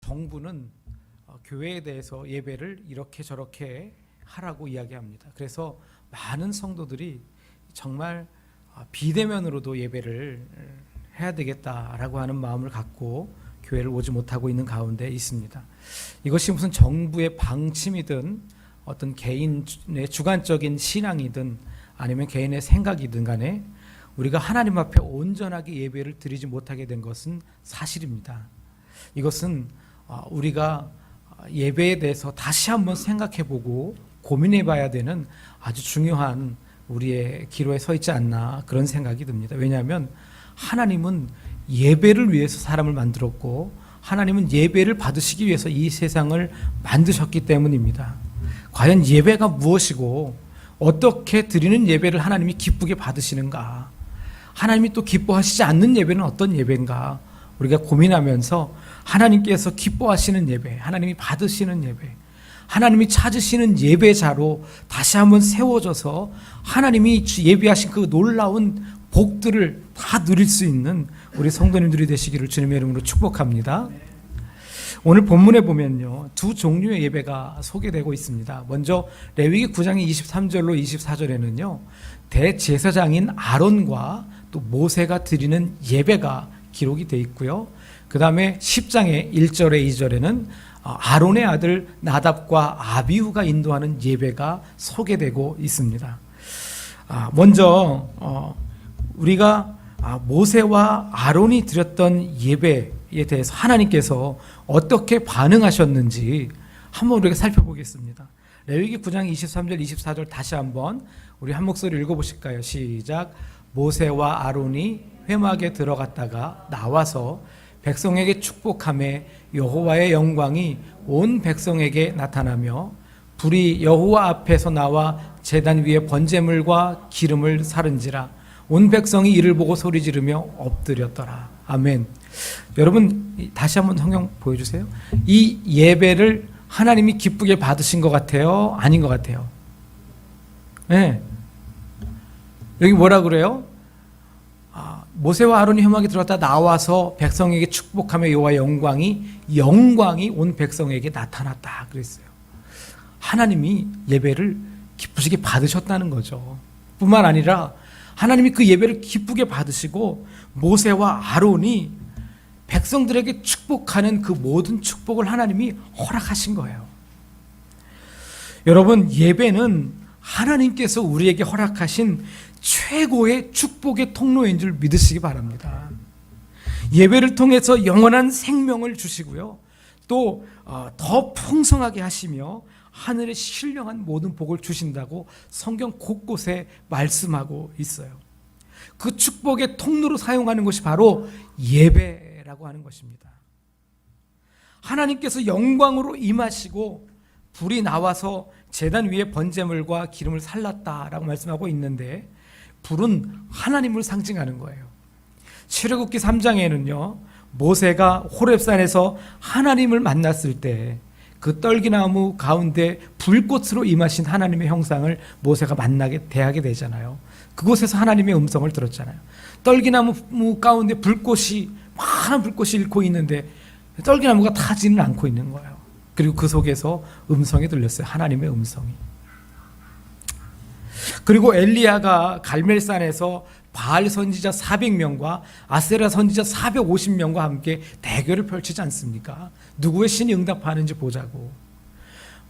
정부는 교회에 대해서 예배를 이렇게 저렇게 하라고 이야기합니다. 그래서 많은 성도들이 정말 비대면으로도 예배를 해야 되겠다라고 하는 마음을 갖고 교회를 오지 못하고 있는 가운데 있습니다. 이것이 무슨 정부의 방침이든 어떤 개인의 주관적인 신앙이든 아니면 개인의 생각이든 간에 우리가 하나님 앞에 온전하게 예배를 드리지 못하게 된 것은 사실입니다. 이것은 우리가 예배에 대해서 다시 한번 생각해보고 고민해봐야 되는 아주 중요한 우리의 기로에 서 있지 않나 그런 생각이 듭니다. 왜냐하면 하나님은 예배를 위해서 사람을 만들었고 하나님은 예배를 받으시기 위해서 이 세상을 만드셨기 때문입니다. 과연 예배가 무엇이고 어떻게 드리는 예배를 하나님이 기쁘게 받으시는가, 하나님이 또 기뻐하시지 않는 예배는 어떤 예배인가 우리가 고민하면서 하나님께서 기뻐하시는 예배, 하나님이 받으시는 예배, 하나님이 찾으시는 예배자로 다시 한번 세워져서 하나님이 예비하신 그 놀라운 복들을 다 누릴 수 있는 우리 성도님들이 되시기를 주님의 이름으로 축복합니다. 오늘 본문에 보면요, 두 종류의 예배가 소개되고 있습니다. 먼저 레위기 9장의 23절로 24절에는요 대제사장인 아론과 또 모세가 드리는 예배가 기록이 되어 있고요, 그 다음에 10장의 1절에 2절에는 아론의 아들 나답과 아비후가 인도하는 예배가 소개되고 있습니다. 먼저 우리가 모세와 아론이 드렸던 예배에 대해서 하나님께서 어떻게 반응하셨는지 한번 우리가 살펴보겠습니다. 레위기 9장 23절 24절 다시 한번 우리 한 목소리 읽어보실까요? 시작. 모세와 아론이 회막에 들어갔다가 나와서 백성에게 축복하며 여호와의 영광이 온 백성에게 나타나며 불이 여호와 앞에서 나와 제단 위에 번제물과 기름을 사른지라 온 백성이 이를 보고 소리 지르며 엎드렸더라. 아멘. 여러분 다시 한번 성경 보여주세요. 이 예배를 하나님이 기쁘게 받으신 것 같아요? 아닌 것 같아요? 네. 여기 뭐라 그래요? 모세와 아론이 회막에 들어갔다 나와서 백성에게 축복하며 여호와의 영광이 온 백성에게 나타났다 그랬어요. 하나님이 예배를 기쁘시게 받으셨다는 거죠. 뿐만 아니라 하나님이 그 예배를 기쁘게 받으시고 모세와 아론이 백성들에게 축복하는 그 모든 축복을 하나님이 허락하신 거예요. 여러분, 예배는 하나님께서 우리에게 허락하신 최고의 축복의 통로인 줄 믿으시기 바랍니다. 예배를 통해서 영원한 생명을 주시고요, 또 더 풍성하게 하시며 하늘의 신령한 모든 복을 주신다고 성경 곳곳에 말씀하고 있어요. 그 축복의 통로로 사용하는 것이 바로 예배라고 하는 것입니다. 하나님께서 영광으로 임하시고 불이 나와서 제단 위에 번제물과 기름을 살랐다라고 말씀하고 있는데, 불은 하나님을 상징하는 거예요. 출애굽기 3장에는요 모세가 호렙산에서 하나님을 만났을 때 그 떨기나무 가운데 불꽃으로 임하신 하나님의 형상을 모세가 대하게 되잖아요. 그곳에서 하나님의 음성을 들었잖아요. 떨기나무 가운데 많은 불꽃이 잃고 있는데 떨기나무가 타지는 않고 있는 거예요. 그리고 그 속에서 음성이 들렸어요. 하나님의 음성이. 그리고 엘리야가 갈멜산에서 바알 선지자 400명과 아세라 선지자 450명과 함께 대결을 펼치지 않습니까? 누구의 신이 응답하는지 보자고.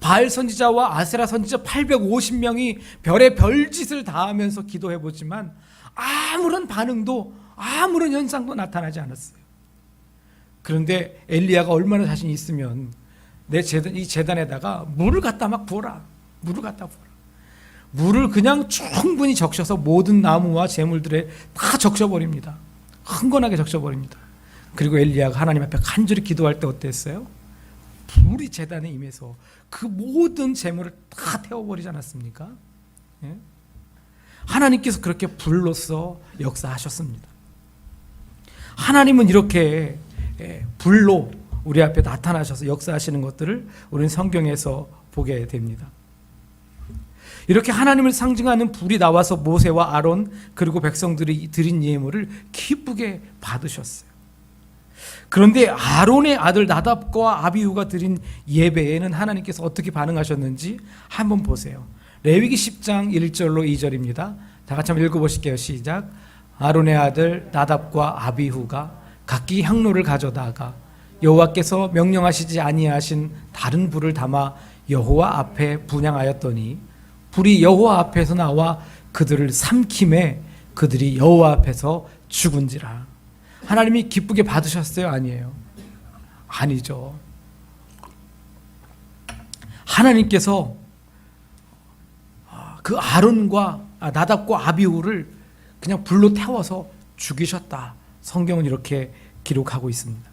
바알 선지자와 아세라 선지자 850명이 별의 별짓을 다하면서 기도해보지만 아무런 반응도 아무런 현상도 나타나지 않았어요. 그런데 엘리야가 얼마나 자신이 있으면 이 재단에다가 물을 갖다 막 부어라. 물을 그냥 충분히 적셔서 모든 나무와 재물들에 다 적셔버립니다. 흥건하게 적셔버립니다. 그리고 엘리야가 하나님 앞에 간절히 기도할 때 어땠어요? 불이 제단에 임해서 그 모든 재물을 다 태워버리지 않았습니까? 예? 하나님께서 그렇게 불로서 역사하셨습니다. 하나님은 이렇게 불로 우리 앞에 나타나셔서 역사하시는 것들을 우리는 성경에서 보게 됩니다. 이렇게 하나님을 상징하는 불이 나와서 모세와 아론 그리고 백성들이 드린 예물을 기쁘게 받으셨어요. 그런데 아론의 아들 나답과 아비후가 드린 예배에는 하나님께서 어떻게 반응하셨는지 한번 보세요. 레위기 10장 1절로 2절입니다. 다 같이 한번 읽어보실게요. 시작. 아론의 아들 나답과 아비후가 각기 향로를 가져다가 여호와께서 명령하시지 아니하신 다른 불을 담아 여호와 앞에 분향하였더니 불이 여호와 앞에서 나와 그들을 삼킴에 그들이 여호와 앞에서 죽은지라. 하나님이 기쁘게 받으셨어요? 아니에요? 아니죠. 하나님께서 그 아론과 나답과 아비후를 그냥 불로 태워서 죽이셨다. 성경은 이렇게 기록하고 있습니다.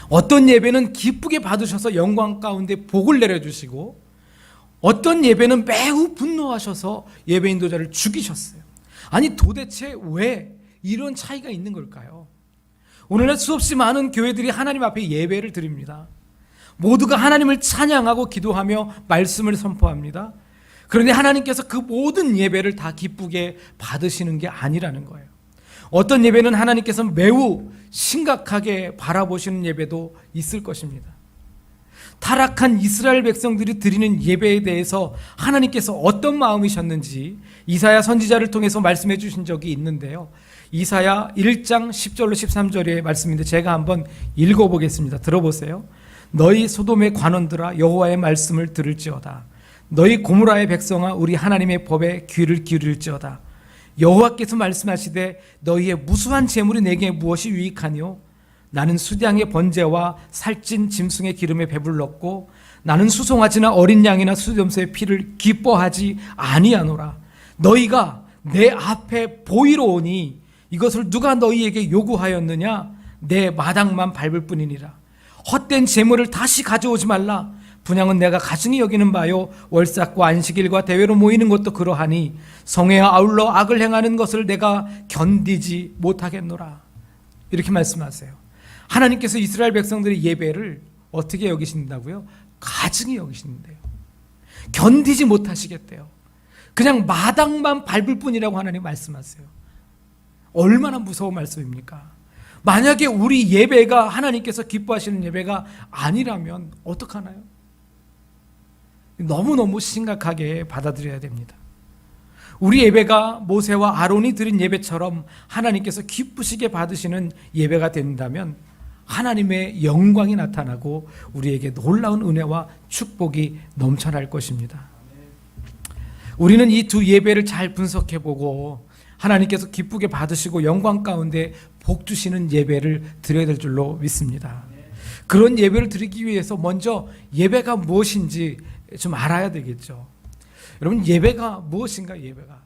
어떤 예배는 기쁘게 받으셔서 영광 가운데 복을 내려주시고, 어떤 예배는 매우 분노하셔서 예배 인도자를 죽이셨어요. 아니 도대체 왜 이런 차이가 있는 걸까요? 오늘날 수없이 많은 교회들이 하나님 앞에 예배를 드립니다. 모두가 하나님을 찬양하고 기도하며 말씀을 선포합니다. 그런데 하나님께서 그 모든 예배를 다 기쁘게 받으시는 게 아니라는 거예요. 어떤 예배는 하나님께서 매우 심각하게 바라보시는 예배도 있을 것입니다. 타락한 이스라엘 백성들이 드리는 예배에 대해서 하나님께서 어떤 마음이셨는지 이사야 선지자를 통해서 말씀해 주신 적이 있는데요. 이사야 1장 10절로 13절의 말씀인데 제가 한번 읽어보겠습니다. 들어보세요. 너희 소돔의 관원들아 여호와의 말씀을 들을지어다. 너희 고무라의 백성아 우리 하나님의 법에 귀를 기울일지어다. 여호와께서 말씀하시되 너희의 무수한 재물이 내게 무엇이 유익하뇨? 나는 수량의 번제와 살찐 짐승의 기름에 배불렀고 나는 수송아지나 어린 양이나 수염소의 피를 기뻐하지 아니하노라. 너희가 내 앞에 보이러 오니 이것을 누가 너희에게 요구하였느냐? 내 마당만 밟을 뿐이니라. 헛된 재물을 다시 가져오지 말라. 분향은 내가 가증히 여기는 바요 월삭과 안식일과 대회로 모이는 것도 그러하니 성회와 아울러 악을 행하는 것을 내가 견디지 못하겠노라. 이렇게 말씀하세요. 하나님께서 이스라엘 백성들의 예배를 어떻게 여기신다고요? 가증히 여기시는데요. 견디지 못하시겠대요. 그냥 마당만 밟을 뿐이라고 하나님 말씀하세요. 얼마나 무서운 말씀입니까? 만약에 우리 예배가 하나님께서 기뻐하시는 예배가 아니라면 어떡하나요? 너무너무 심각하게 받아들여야 됩니다. 우리 예배가 모세와 아론이 드린 예배처럼 하나님께서 기쁘시게 받으시는 예배가 된다면 하나님의 영광이 나타나고 우리에게 놀라운 은혜와 축복이 넘쳐날 것입니다. 우리는 이 두 예배를 잘 분석해보고 하나님께서 기쁘게 받으시고 영광 가운데 복 주시는 예배를 드려야 될 줄로 믿습니다. 그런 예배를 드리기 위해서 먼저 예배가 무엇인지 좀 알아야 되겠죠. 여러분, 예배가 무엇인가? 예배가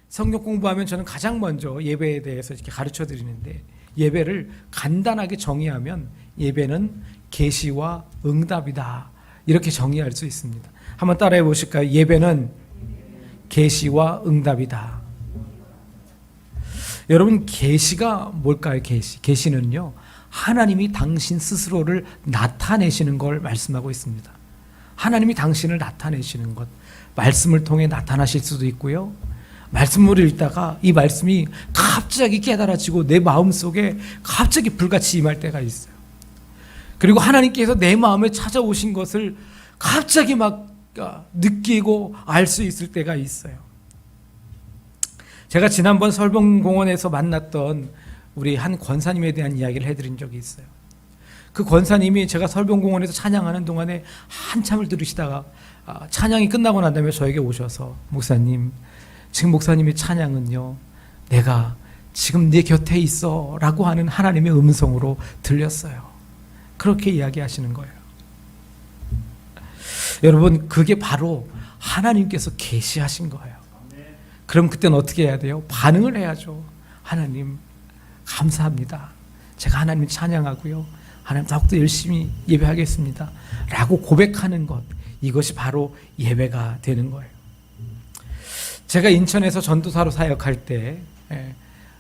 성경 공부하면 저는 가장 먼저 예배에 대해서 이렇게 가르쳐 드리는데, 예배를 간단하게 정의하면 예배는 계시와 응답이다, 이렇게 정의할 수 있습니다. 한번 따라해 보실까요? 예배는 계시와 응답이다. 여러분, 계시가 뭘까요? 계시는요, 하나님이 당신 스스로를 나타내시는 걸 말씀하고 있습니다. 하나님이 당신을 나타내시는 것, 말씀을 통해 나타나실 수도 있고요, 말씀을 읽다가 이 말씀이 갑자기 깨달아지고 내 마음속에 갑자기 불같이 임할 때가 있어요. 그리고 하나님께서 내 마음에 찾아오신 것을 갑자기 막 느끼고 알 수 있을 때가 있어요. 제가 지난번 설봉공원에서 만났던 우리 한 권사님에 대한 이야기를 해드린 적이 있어요. 그 권사님이 제가 설봉공원에서 찬양하는 동안에 한참을 들으시다가 찬양이 끝나고 난 다음에 저에게 오셔서, 목사님, 지금 목사님의 찬양은요, 내가 지금 네 곁에 있어 라고 하는 하나님의 음성으로 들렸어요. 그렇게 이야기하시는 거예요. 여러분, 그게 바로 하나님께서 계시하신 거예요. 그럼 그때는 어떻게 해야 돼요? 반응을 해야죠. 하나님 감사합니다. 제가 하나님 찬양하고요, 하나님 더욱더 열심히 예배하겠습니다 라고 고백하는 것, 이것이 바로 예배가 되는 거예요. 제가 인천에서 전도사로 사역할 때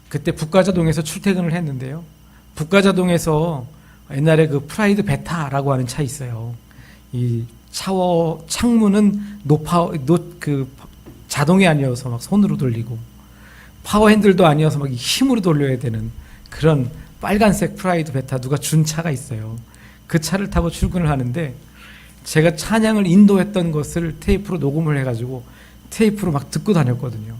그때 북가자동에서 출퇴근을 했는데요, 북가자동에서 옛날에 그 프라이드 베타라고 하는 차 있어요. 이 샤워 창문은 자동이 아니어서 막 손으로 돌리고, 파워 핸들도 아니어서 막 힘으로 돌려야 되는 그런 빨간색 프라이드 베타 누가 준 차가 있어요. 그 차를 타고 출근을 하는데 제가 찬양을 인도했던 것을 테이프로 녹음을 해가지고 테이프로 막 듣고 다녔거든요.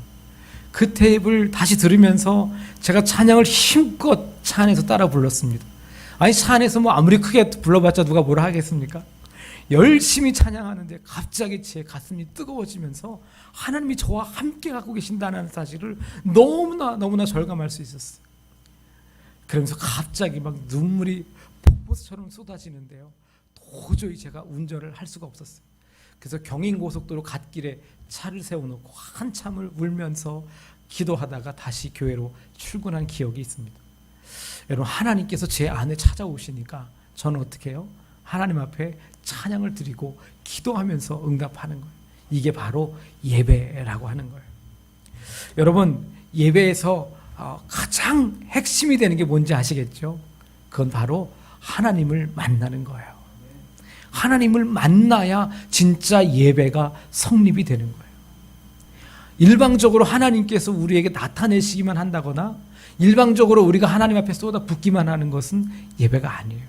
그 테이프를 다시 들으면서 제가 찬양을 힘껏 차 안에서 따라 불렀습니다. 아니 차 안에서 뭐 아무리 크게 불러봤자 누가 뭐라 하겠습니까? 열심히 찬양하는데 갑자기 제 가슴이 뜨거워지면서 하나님이 저와 함께 갖고 계신다는 사실을 너무나 절감할 수 있었어요. 그러면서 갑자기 막 눈물이 폭포수처럼 쏟아지는데요. 도저히 제가 운전을 할 수가 없었어요. 그래서 경인고속도로 갓길에 차를 세워놓고 한참을 울면서 기도하다가 다시 교회로 출근한 기억이 있습니다. 여러분, 하나님께서 제 안에 찾아오시니까 저는 어떻게 해요? 하나님 앞에 찬양을 드리고 기도하면서 응답하는 거예요. 이게 바로 예배라고 하는 거예요. 여러분, 예배에서 가장 핵심이 되는 게 뭔지 아시겠죠? 그건 바로 하나님을 만나는 거예요. 하나님을 만나야 진짜 예배가 성립이 되는 거예요. 일방적으로 하나님께서 우리에게 나타내시기만 한다거나 일방적으로 우리가 하나님 앞에 쏟아붓기만 하는 것은 예배가 아니에요.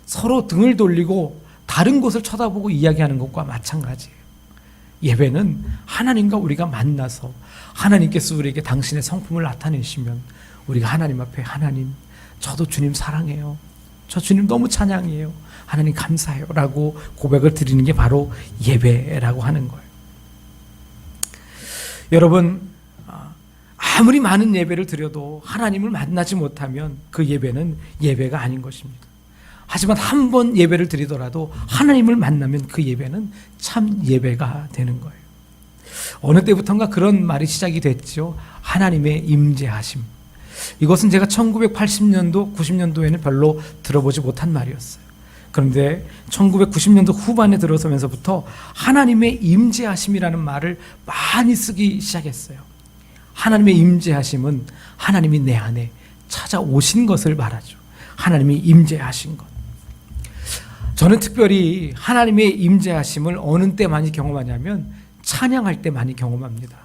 서로 등을 돌리고 다른 곳을 쳐다보고 이야기하는 것과 마찬가지예요. 예배는 하나님과 우리가 만나서 하나님께서 우리에게 당신의 성품을 나타내시면 우리가 하나님 앞에 하나님, 저도 주님 사랑해요. 저 주님 너무 찬양해요. 하나님 감사해요. 라고 고백을 드리는 게 바로 예배라고 하는 거예요. 여러분, 아무리 많은 예배를 드려도 하나님을 만나지 못하면 그 예배는 예배가 아닌 것입니다. 하지만 한 번 예배를 드리더라도 하나님을 만나면 그 예배는 참 예배가 되는 거예요. 어느 때부턴가 그런 말이 시작이 됐죠. 하나님의 임재하심. 이것은 제가 1980년도, 90년도에는 별로 들어보지 못한 말이었어요. 그런데 1990년도 후반에 들어서면서부터 하나님의 임재하심이라는 말을 많이 쓰기 시작했어요. 하나님의 임재하심은 하나님이 내 안에 찾아오신 것을 말하죠. 하나님이 임재하신 것. 저는 특별히 하나님의 임재하심을 어느 때 많이 경험하냐면 찬양할 때 많이 경험합니다.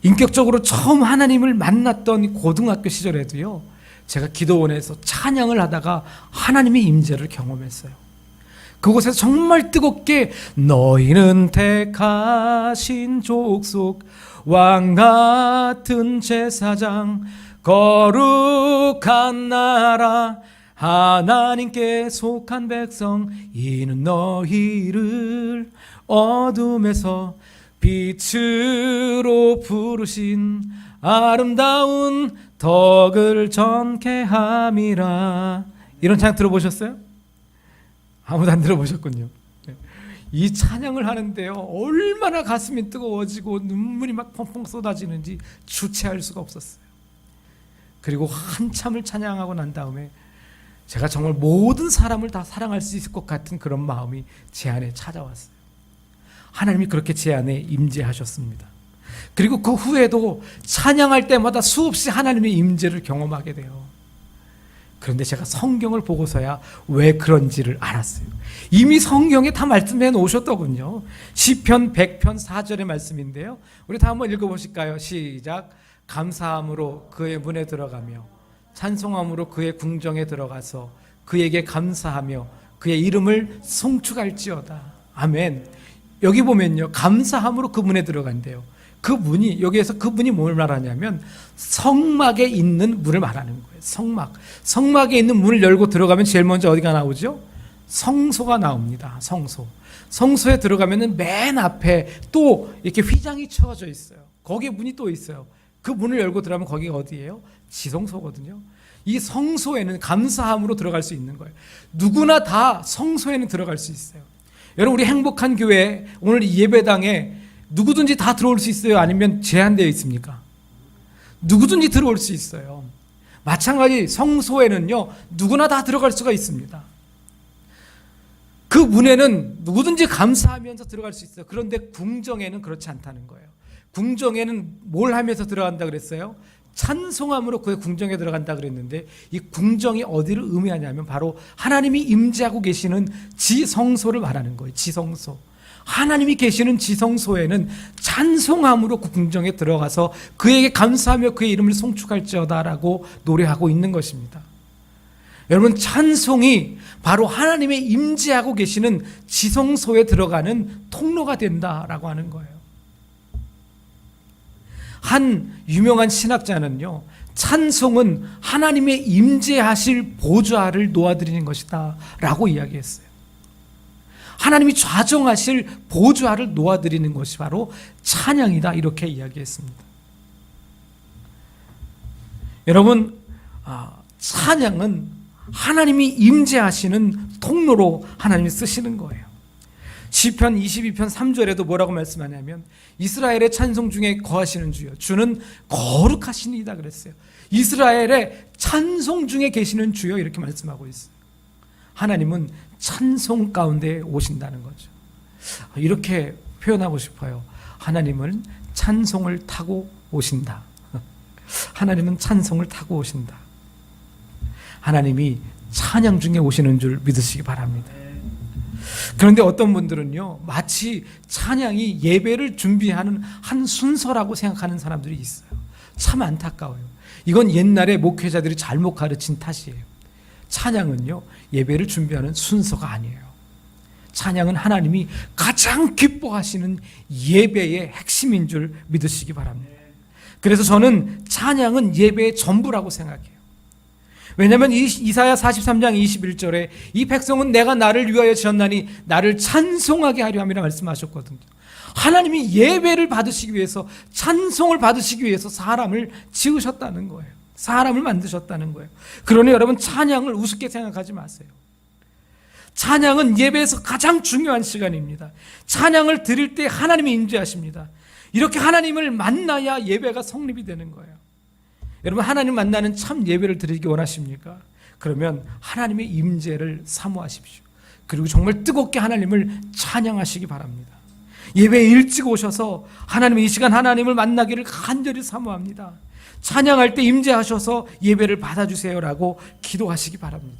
인격적으로 처음 하나님을 만났던 고등학교 시절에도요, 제가 기도원에서 찬양을 하다가 하나님의 임재를 경험했어요. 그곳에서 정말 뜨겁게 너희는 택하신 족속 왕같은 제사장 거룩한 나라 하나님께 속한 백성 이는 너희를 어둠에서 빛으로 부르신 아름다운 덕을 전케 함이라. 이런 찬양 들어보셨어요? 아무도 안 들어보셨군요. 이 찬양을 하는데요, 얼마나 가슴이 뜨거워지고 눈물이 막 펑펑 쏟아지는지 주체할 수가 없었어요. 그리고 한참을 찬양하고 난 다음에 제가 정말 모든 사람을 다 사랑할 수 있을 것 같은 그런 마음이 제 안에 찾아왔어요. 하나님이 그렇게 제 안에 임재하셨습니다. 그리고 그 후에도 찬양할 때마다 수없이 하나님의 임재를 경험하게 돼요. 그런데 제가 성경을 보고서야 왜 그런지를 알았어요. 이미 성경에 다 말씀해 놓으셨더군요. 시편 100편 4절의 말씀인데요. 우리 다 한번 읽어보실까요? 시작. 감사함으로 그의 문에 들어가며 찬송함으로 그의 궁정에 들어가서 그에게 감사하며 그의 이름을 송축할지어다. 아멘. 여기 보면요, 감사함으로 그 문에 들어간대요. 그 문이, 여기에서 그 문이 뭘 말하냐면 성막에 있는 문을 말하는 거예요. 성막에 있는 문을 열고 들어가면 제일 먼저 어디가 나오죠? 성소가 나옵니다. 성소에 들어가면은 맨 앞에 또 이렇게 휘장이 쳐져 있어요. 거기에 문이 또 있어요. 그 문을 열고 들어가면 거기가 어디예요? 지성소거든요. 이 성소에는 감사함으로 들어갈 수 있는 거예요. 누구나 다 성소에는 들어갈 수 있어요. 여러분, 우리 행복한 교회 오늘 예배당에 누구든지 다 들어올 수 있어요? 아니면 제한되어 있습니까? 누구든지 들어올 수 있어요. 마찬가지 성소에는요, 누구나 다 들어갈 수가 있습니다. 그 문에는 누구든지 감사하면서 들어갈 수 있어요. 그런데 궁정에는 그렇지 않다는 거예요. 궁정에는 뭘 하면서 들어간다 그랬어요? 찬송함으로 그의 궁정에 들어간다 그랬는데, 이 궁정이 어디를 의미하냐면 바로 하나님이 임재하고 계시는 지성소를 말하는 거예요. 지성소. 하나님이 계시는 지성소에는 찬송함으로 궁정에 들어가서 그에게 감사하며 그의 이름을 송축할지어다라고 노래하고 있는 것입니다. 여러분, 찬송이 바로 하나님의 임재하고 계시는 지성소에 들어가는 통로가 된다라고 하는 거예요. 한 유명한 신학자는요, 찬송은 하나님의 임재하실 보좌를 놓아드리는 것이다 라고 이야기했어요. 하나님이 좌정하실 보좌를 놓아드리는 것이 바로 찬양이다, 이렇게 이야기했습니다. 여러분, 찬양은 하나님이 임재하시는 통로로 하나님이 쓰시는 거예요. 시편 22편 3절에도 뭐라고 말씀하냐면 이스라엘의 찬송 중에 거하시는 주여, 주는 거룩하시니이다 그랬어요. 이스라엘의 찬송 중에 계시는 주여, 이렇게 말씀하고 있어요. 하나님은 찬송 가운데 오신다는 거죠. 이렇게 표현하고 싶어요. 하나님은 찬송을 타고 오신다. 하나님은 찬송을 타고 오신다. 하나님이 찬양 중에 오시는 줄 믿으시기 바랍니다. 그런데 어떤 분들은요, 마치 찬양이 예배를 준비하는 한 순서라고 생각하는 사람들이 있어요. 참 안타까워요. 이건 옛날에 목회자들이 잘못 가르친 탓이에요. 찬양은요, 예배를 준비하는 순서가 아니에요. 찬양은 하나님이 가장 기뻐하시는 예배의 핵심인 줄 믿으시기 바랍니다. 그래서 저는 찬양은 예배의 전부라고 생각해요. 왜냐하면 이사야 43장 21절에 이 백성은 내가 나를 위하여 지었나니 나를 찬송하게 하려 함이라 말씀하셨거든요. 하나님이 예배를 받으시기 위해서, 찬송을 받으시기 위해서 사람을 지으셨다는 거예요. 사람을 만드셨다는 거예요. 그러니 여러분, 찬양을 우습게 생각하지 마세요. 찬양은 예배에서 가장 중요한 시간입니다. 찬양을 드릴 때 하나님이 임재하십니다. 이렇게 하나님을 만나야 예배가 성립이 되는 거예요. 여러분, 하나님 만나는 참 예배를 드리기 원하십니까? 그러면 하나님의 임재를 사모하십시오. 그리고 정말 뜨겁게 하나님을 찬양하시기 바랍니다. 예배에 일찍 오셔서 하나님의 이 시간 하나님을 만나기를 간절히 사모합니다. 찬양할 때 임재하셔서 예배를 받아주세요라고 기도하시기 바랍니다.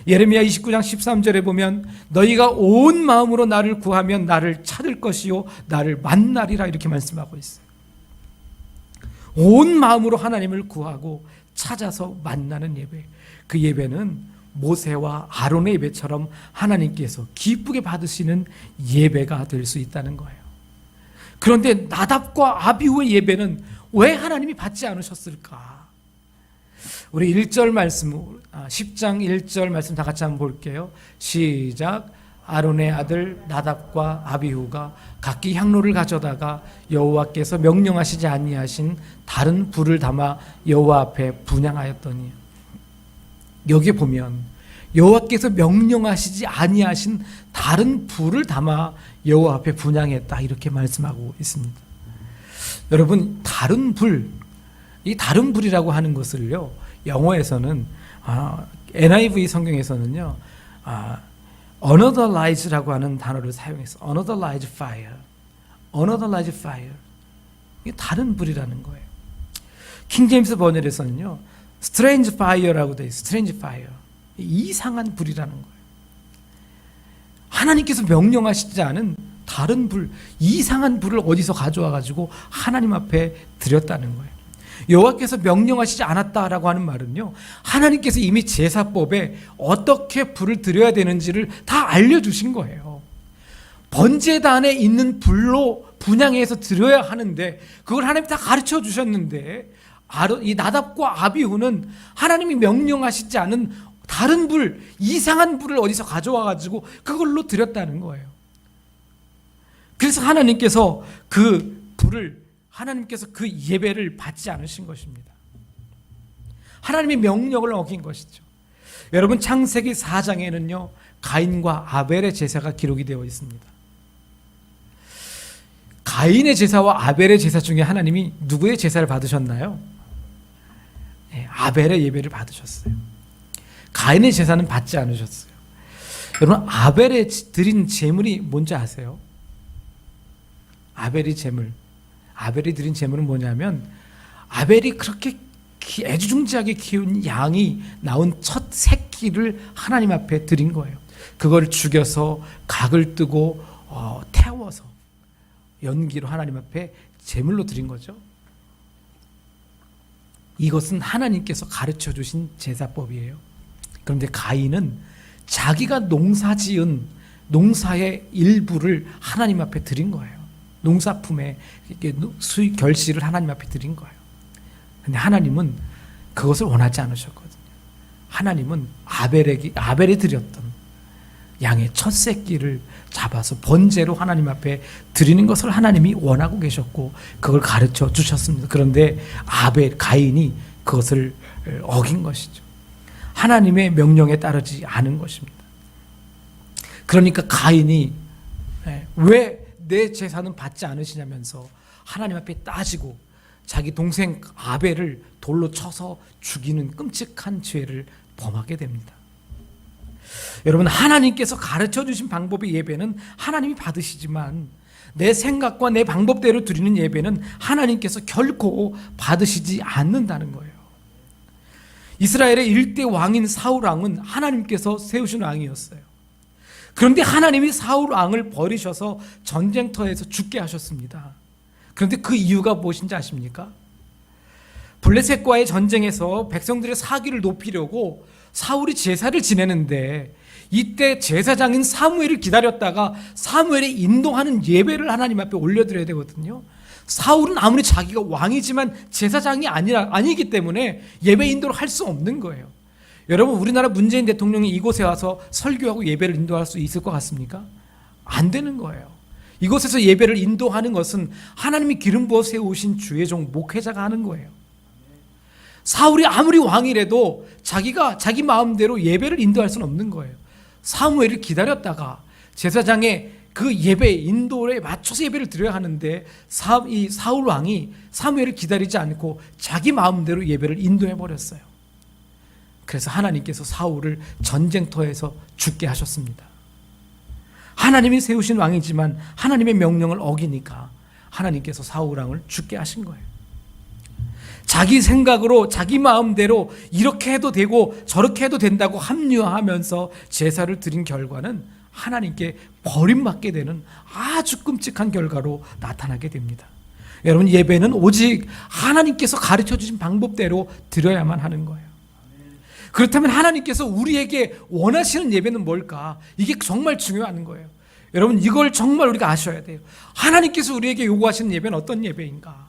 예레미야 29장 13절에 보면 너희가 온 마음으로 나를 구하면 나를 찾을 것이요 나를 만나리라, 이렇게 말씀하고 있어요. 온 마음으로 하나님을 구하고 찾아서 만나는 예배, 그 예배는 모세와 아론의 예배처럼 하나님께서 기쁘게 받으시는 예배가 될 수 있다는 거예요. 그런데 나답과 아비후의 예배는 왜 하나님이 받지 않으셨을까? 우리 1절 말씀, 10장 1절 말씀 다 같이 한번 볼게요. 시작. 아론의 아들 나답과 아비후가 각기 향로를 가져다가 여호와께서 명령하시지 아니하신 다른 불을 담아 여호와 앞에 분향하였더니, 여기 보면 여호와께서 명령하시지 아니하신 다른 불을 담아 여호와 앞에 분향했다, 이렇게 말씀하고 있습니다. 여러분, 다른 불, 이 다른 불이라고 하는 것을요, 영어에서는 NIV 성경에서는요, unauthorized라고 하는 단어를 사용해서 unauthorized fire, unauthorized fire, 이게 다른 불이라는 거예요. 킹제임스 번역에서는요, strange fire라고 돼 있어요. strange fire, 이상한 불이라는 거예요. 하나님께서 명령하시지 않은 다른 불, 이상한 불을 어디서 가져와 가지고 하나님 앞에 드렸다는 거예요. 여호와께서 명령하시지 않았다라고 하는 말은요, 하나님께서 이미 제사법에 어떻게 불을 드려야 되는지를 다 알려주신 거예요. 번제단에 있는 불로 분향해서 드려야 하는데 그걸 하나님이 다 가르쳐 주셨는데, 이 나답과 아비후는 하나님이 명령하시지 않은 다른 불, 이상한 불을 어디서 가져와 가지고 그걸로 드렸다는 거예요. 그래서 하나님께서 그 불을, 하나님께서 그 예배를 받지 않으신 것입니다. 하나님의 명령을 어긴 것이죠. 여러분, 창세기 4장에는요 가인과 아벨의 제사가 기록이 되어 있습니다. 가인의 제사와 아벨의 제사 중에 하나님이 누구의 제사를 받으셨나요? 네, 아벨의 예배를 받으셨어요. 가인의 제사는 받지 않으셨어요. 여러분, 아벨의 드린 제물이 뭔지 아세요? 아벨이 드린 제물은 뭐냐면, 아벨이 그렇게 애지중지하게 키운 양이 낳은 첫 새끼를 하나님 앞에 드린 거예요. 그걸 죽여서 각을 뜨고 태워서 연기로 하나님 앞에 제물로 드린 거죠. 이것은 하나님께서 가르쳐 주신 제사법이에요. 그런데 가인은 자기가 농사지은 농사의 일부를 하나님 앞에 드린 거예요. 농사품의 수익 결실을 하나님 앞에 드린 거예요. 근데 하나님은 그것을 원하지 않으셨거든요. 하나님은 아벨이 드렸던 양의 첫 새끼를 잡아서 번제로 하나님 앞에 드리는 것을 하나님이 원하고 계셨고 그걸 가르쳐 주셨습니다. 그런데 가인이 그것을 어긴 것이죠. 하나님의 명령에 따르지 않은 것입니다. 그러니까 가인이 왜 내 제사는 받지 않으시냐면서 하나님 앞에 따지고 자기 동생 아벨을 돌로 쳐서 죽이는 끔찍한 죄를 범하게 됩니다. 여러분, 하나님께서 가르쳐 주신 방법의 예배는 하나님이 받으시지만 내 생각과 내 방법대로 드리는 예배는 하나님께서 결코 받으시지 않는다는 거예요. 이스라엘의 일대 왕인 사울 왕은 하나님께서 세우신 왕이었어요. 그런데 하나님이 사울 왕을 버리셔서 전쟁터에서 죽게 하셨습니다. 그런데 그 이유가 무엇인지 아십니까? 블레셋과의 전쟁에서 백성들의 사기를 높이려고 사울이 제사를 지내는데 이때 제사장인 사무엘을 기다렸다가 사무엘이 인도하는 예배를 하나님 앞에 올려드려야 되거든요. 사울은 아무리 자기가 왕이지만 제사장이 아니기 때문에 예배 인도를 할 수 없는 거예요. 여러분, 우리나라 문재인 대통령이 이곳에 와서 설교하고 예배를 인도할 수 있을 것 같습니까? 안 되는 거예요. 이곳에서 예배를 인도하는 것은 하나님이 기름 부어 세우신 주의 종 목회자가 하는 거예요. 사울이 아무리 왕이라도 자기가 자기 마음대로 예배를 인도할 수는 없는 거예요. 사무엘을 기다렸다가 제사장의 그 예배 인도에 맞춰서 예배를 드려야 하는데 이 사울 왕이 사무엘을 기다리지 않고 자기 마음대로 예배를 인도해 버렸어요. 그래서 하나님께서 사울을 전쟁터에서 죽게 하셨습니다. 하나님이 세우신 왕이지만 하나님의 명령을 어기니까 하나님께서 사울 왕을 죽게 하신 거예요. 자기 생각으로 자기 마음대로 이렇게 해도 되고 저렇게 해도 된다고 합리화하면서 제사를 드린 결과는 하나님께 버림받게 되는 아주 끔찍한 결과로 나타나게 됩니다. 여러분, 예배는 오직 하나님께서 가르쳐 주신 방법대로 드려야만 하는 거예요. 그렇다면 하나님께서 우리에게 원하시는 예배는 뭘까? 이게 정말 중요한 거예요. 여러분, 이걸 정말 우리가 아셔야 돼요. 하나님께서 우리에게 요구하시는 예배는 어떤 예배인가?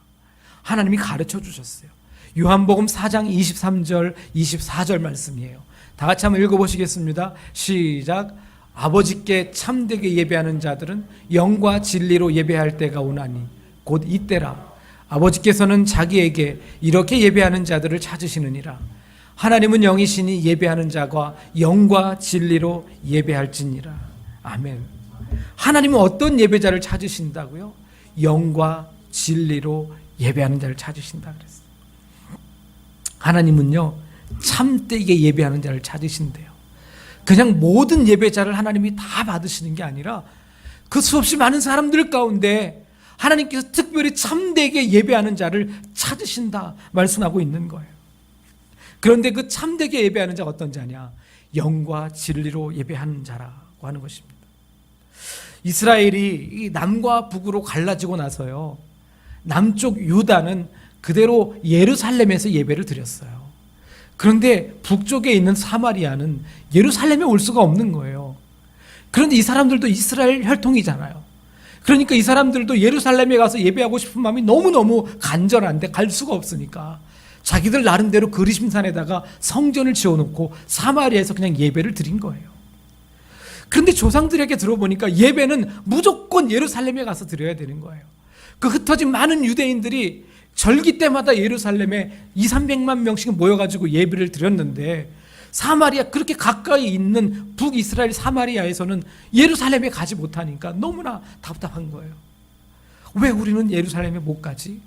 하나님이 가르쳐 주셨어요. 요한복음 4장 23절 24절 말씀이에요. 다 같이 한번 읽어보시겠습니다. 시작. 아버지께 참되게 예배하는 자들은 영과 진리로 예배할 때가 오나니 곧 이때라. 아버지께서는 자기에게 이렇게 예배하는 자들을 찾으시느니라. 하나님은 영이시니 예배하는 자가 영과 진리로 예배할지니라. 아멘. 하나님은 어떤 예배자를 찾으신다고요? 영과 진리로 예배하는 자를 찾으신다 그랬어요. 하나님은요, 참되게 예배하는 자를 찾으신대요. 그냥 모든 예배자를 하나님이 다 받으시는 게 아니라 그 수없이 많은 사람들 가운데 하나님께서 특별히 참되게 예배하는 자를 찾으신다 말씀하고 있는 거예요. 그런데 그 참되게 예배하는 자가 어떤 자냐? 영과 진리로 예배하는 자라고 하는 것입니다. 이스라엘이 남과 북으로 갈라지고 나서요, 남쪽 유다는 그대로 예루살렘에서 예배를 드렸어요. 그런데 북쪽에 있는 사마리아는 예루살렘에 올 수가 없는 거예요. 그런데 이 사람들도 이스라엘 혈통이잖아요. 그러니까 이 사람들도 예루살렘에 가서 예배하고 싶은 마음이 너무너무 간절한데 갈 수가 없으니까 자기들 나름대로 그리심산에다가 성전을 지어놓고 사마리아에서 그냥 예배를 드린 거예요. 그런데 조상들에게 들어보니까 예배는 무조건 예루살렘에 가서 드려야 되는 거예요. 그 흩어진 많은 유대인들이 절기 때마다 예루살렘에 200~300만 명씩 모여가지고 예배를 드렸는데 사마리아, 그렇게 가까이 있는 북이스라엘 사마리아에서는 예루살렘에 가지 못하니까 너무나 답답한 거예요. 왜 우리는 예루살렘에 못 가지?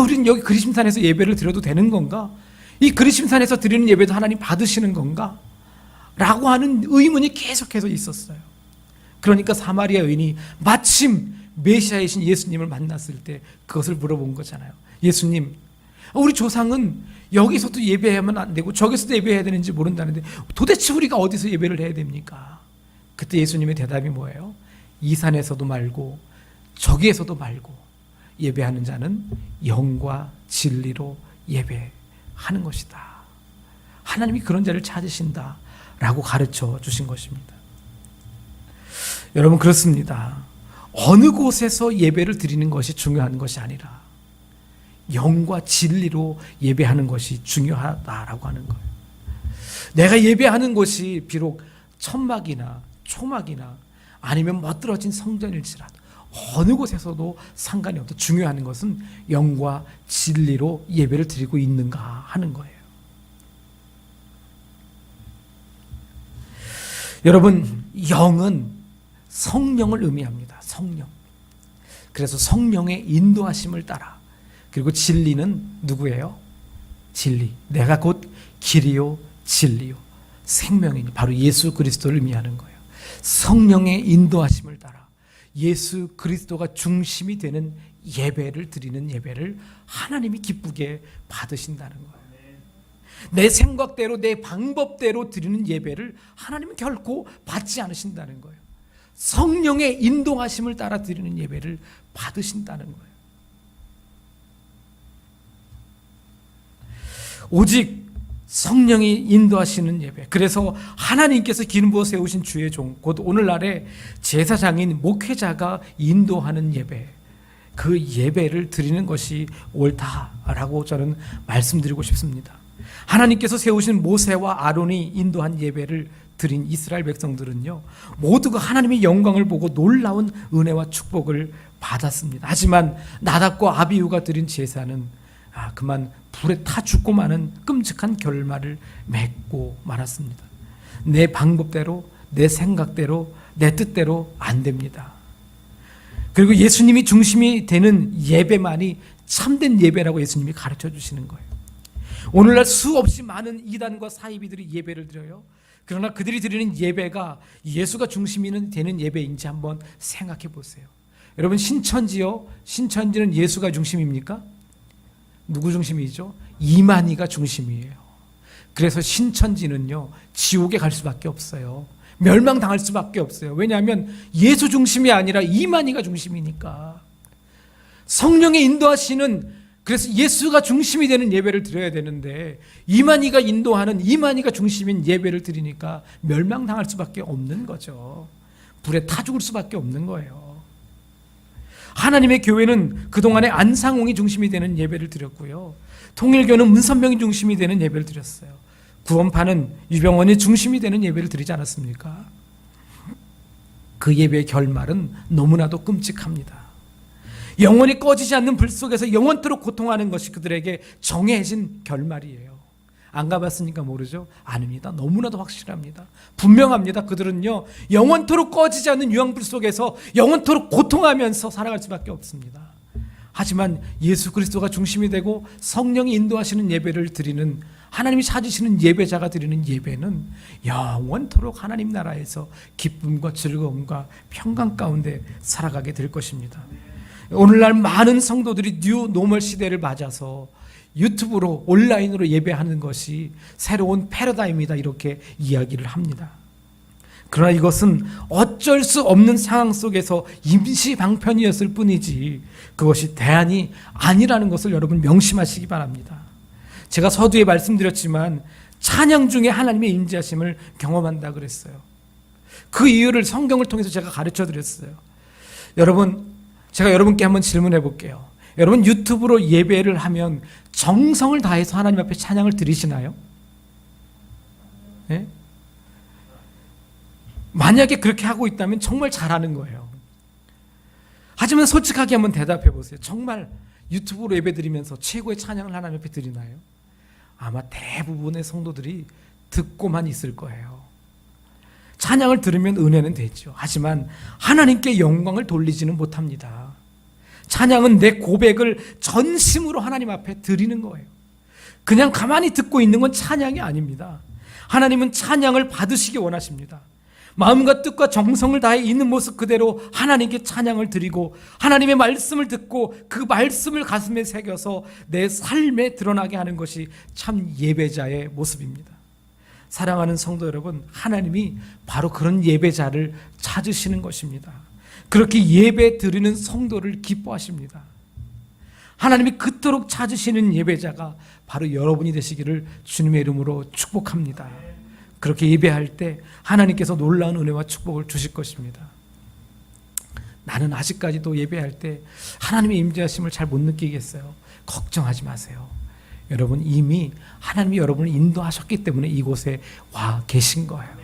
우리는 여기 그리심산에서 예배를 드려도 되는 건가? 이 그리심산에서 드리는 예배도 하나님 받으시는 건가? 라고 하는 의문이 계속해서 있었어요. 그러니까 사마리아 여인이 마침 메시아이신 예수님을 만났을 때 그것을 물어본 거잖아요. 예수님, 우리 조상은 여기서도 예배하면 안 되고 저기서도 예배해야 되는지 모른다는데 도대체 우리가 어디서 예배를 해야 됩니까? 그때 예수님의 대답이 뭐예요? 이 산에서도 말고 저기에서도 말고 예배하는 자는 영과 진리로 예배하는 것이다. 하나님이 그런 자를 찾으신다라고 가르쳐 주신 것입니다. 여러분, 그렇습니다. 어느 곳에서 예배를 드리는 것이 중요한 것이 아니라 영과 진리로 예배하는 것이 중요하다라고 하는 거예요. 내가 예배하는 곳이 비록 천막이나 초막이나 아니면 멋들어진 성전일지라도 어느 곳에서도 상관이 없다. 중요한 것은 영과 진리로 예배를 드리고 있는가 하는 거예요. 여러분, 영은 성령을 의미합니다. 성령. 그래서 성령의 인도하심을 따라, 그리고 진리는 누구예요? 진리. 내가 곧 길이요 진리요 생명이니 바로 예수 그리스도를 의미하는 거예요. 성령의 인도하심을 따라 예수 그리스도가 중심이 되는 예배를 드리는 예배를 하나님이 기쁘게 받으신다는 거예요. 내 생각대로 내 방법대로 드리는 예배를 하나님은 결코 받지 않으신다는 거예요. 성령의 인도하심을 따라 드리는 예배를 받으신다는 거예요. 오직 성령이 인도하시는 예배. 그래서 하나님께서 기름 부어 세우신 주의 종, 곧 오늘날의 제사장인 목회자가 인도하는 예배, 그 예배를 드리는 것이 옳다라고 저는 말씀드리고 싶습니다. 하나님께서 세우신 모세와 아론이 인도한 예배를 드린 이스라엘 백성들은요, 모두가 하나님의 영광을 보고 놀라운 은혜와 축복을 받았습니다. 하지만 나답과 아비후가 드린 제사는 그만 불에 타 죽고 마는 끔찍한 결말을 맺고 말았습니다. 내 방법대로, 내 생각대로, 내 뜻대로 안 됩니다. 그리고 예수님이 중심이 되는 예배만이 참된 예배라고 예수님이 가르쳐 주시는 거예요. 오늘날 수없이 많은 이단과 사이비들이 예배를 드려요. 그러나 그들이 드리는 예배가 예수가 중심이 되는 예배인지 한번 생각해 보세요. 여러분, 신천지요? 신천지는 예수가 중심입니까? 누구 중심이죠? 이만희가 중심이에요. 그래서 신천지는요, 지옥에 갈 수밖에 없어요. 멸망당할 수밖에 없어요. 왜냐하면 예수 중심이 아니라 이만희가 중심이니까. 성령의 인도하시는, 그래서 예수가 중심이 되는 예배를 드려야 되는데 이만희가 인도하는, 이만희가 중심인 예배를 드리니까 멸망당할 수밖에 없는 거죠. 불에 타 죽을 수밖에 없는 거예요. 하나님의 교회는 그동안에 안상홍이 중심이 되는 예배를 드렸고요, 통일교는 문선명이 중심이 되는 예배를 드렸어요. 구원파는 유병원이 중심이 되는 예배를 드리지 않았습니까? 그 예배의 결말은 너무나도 끔찍합니다. 영원히 꺼지지 않는 불 속에서 영원토록 고통하는 것이 그들에게 정해진 결말이에요. 안 가봤으니까 모르죠? 아닙니다. 너무나도 확실합니다. 분명합니다. 그들은요, 영원토록 꺼지지 않는 유황불 속에서 영원토록 고통하면서 살아갈 수밖에 없습니다. 하지만 예수 그리스도가 중심이 되고 성령이 인도하시는 예배를 드리는, 하나님이 찾으시는 예배자가 드리는 예배는 영원토록 하나님 나라에서 기쁨과 즐거움과 평강 가운데 살아가게 될 것입니다. 오늘날 많은 성도들이 뉴 노멀 시대를 맞아서 유튜브로, 온라인으로 예배하는 것이 새로운 패러다임이다, 이렇게 이야기를 합니다. 그러나 이것은 어쩔 수 없는 상황 속에서 임시 방편이었을 뿐이지 그것이 대안이 아니라는 것을 여러분 명심하시기 바랍니다. 제가 서두에 말씀드렸지만 찬양 중에 하나님의 임재하심을 경험한다 그랬어요. 그 이유를 성경을 통해서 제가 가르쳐 드렸어요. 여러분, 제가 여러분께 한번 질문해 볼게요. 여러분, 유튜브로 예배를 하면 정성을 다해서 하나님 앞에 찬양을 드리시나요? 네? 만약에 그렇게 하고 있다면 정말 잘하는 거예요. 하지만 솔직하게 한번 대답해 보세요. 정말 유튜브로 예배 드리면서 최고의 찬양을 하나님 앞에 드리나요? 아마 대부분의 성도들이 듣고만 있을 거예요. 찬양을 들으면 은혜는 되죠. 하지만 하나님께 영광을 돌리지는 못합니다. 찬양은 내 고백을 전심으로 하나님 앞에 드리는 거예요. 그냥 가만히 듣고 있는 건 찬양이 아닙니다. 하나님은 찬양을 받으시기 원하십니다. 마음과 뜻과 정성을 다해 있는 모습 그대로 하나님께 찬양을 드리고 하나님의 말씀을 듣고 그 말씀을 가슴에 새겨서 내 삶에 드러나게 하는 것이 참 예배자의 모습입니다. 사랑하는 성도 여러분, 하나님이 바로 그런 예배자를 찾으시는 것입니다. 그렇게 예배 드리는 성도를 기뻐하십니다. 하나님이 그토록 찾으시는 예배자가 바로 여러분이 되시기를 주님의 이름으로 축복합니다. 그렇게 예배할 때 하나님께서 놀라운 은혜와 축복을 주실 것입니다. 나는 아직까지도 예배할 때 하나님의 임재하심을 잘 못 느끼겠어요. 걱정하지 마세요. 여러분, 이미 하나님이 여러분을 인도하셨기 때문에 이곳에 와 계신 거예요.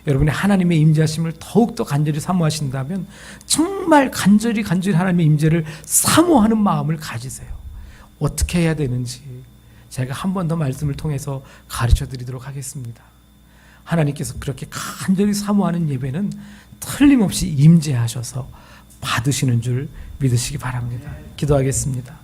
여러분이 하나님의 임재하심을 더욱더 간절히 사모하신다면 정말 간절히 하나님의 임재를 사모하는 마음을 가지세요. 어떻게 해야 되는지 제가 한 번 더 말씀을 통해서 가르쳐 드리도록 하겠습니다. 하나님께서 그렇게 간절히 사모하는 예배는 틀림없이 임재하셔서 받으시는 줄 믿으시기 바랍니다. 기도하겠습니다.